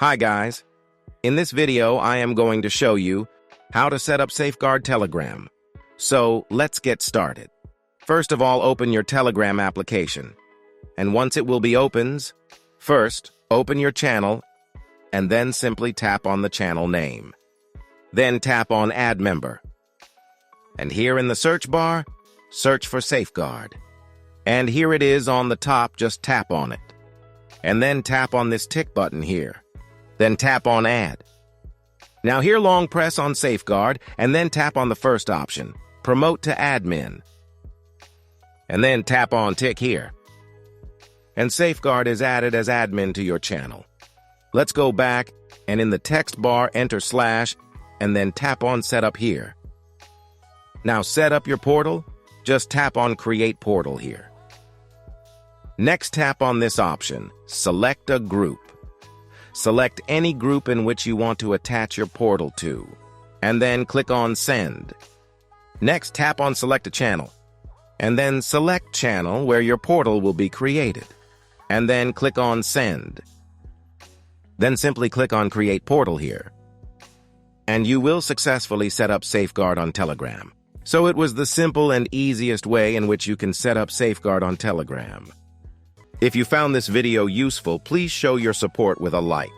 Hi guys, in this video I am going to show you how to set up Safeguard Telegram. So let's get started. First of all, open your Telegram application. And once it will be opens, first open your channel and then simply tap on the channel name. Then tap on Add Member. And here in the search bar, search for Safeguard. And here it is on the top, just tap on it. And then tap on this tick button here. Then tap on Add. Now here long press on Safeguard and then tap on the first option, Promote to Admin. And then tap on Tick here. And Safeguard is added as admin to your channel. Let's go back and in the text bar enter / and then tap on Setup here. Now set up your portal, just tap on Create Portal here. Next tap on this option, Select a Group. Select any group in which you want to attach your portal to, and then click on Send. Next, tap on Select a Channel, and then select Channel where your portal will be created, and then click on Send. Then simply click on Create Portal here, and you will successfully set up Safeguard on Telegram. So it was the simple and easiest way in which you can set up Safeguard on Telegram. If you found this video useful, please show your support with a like.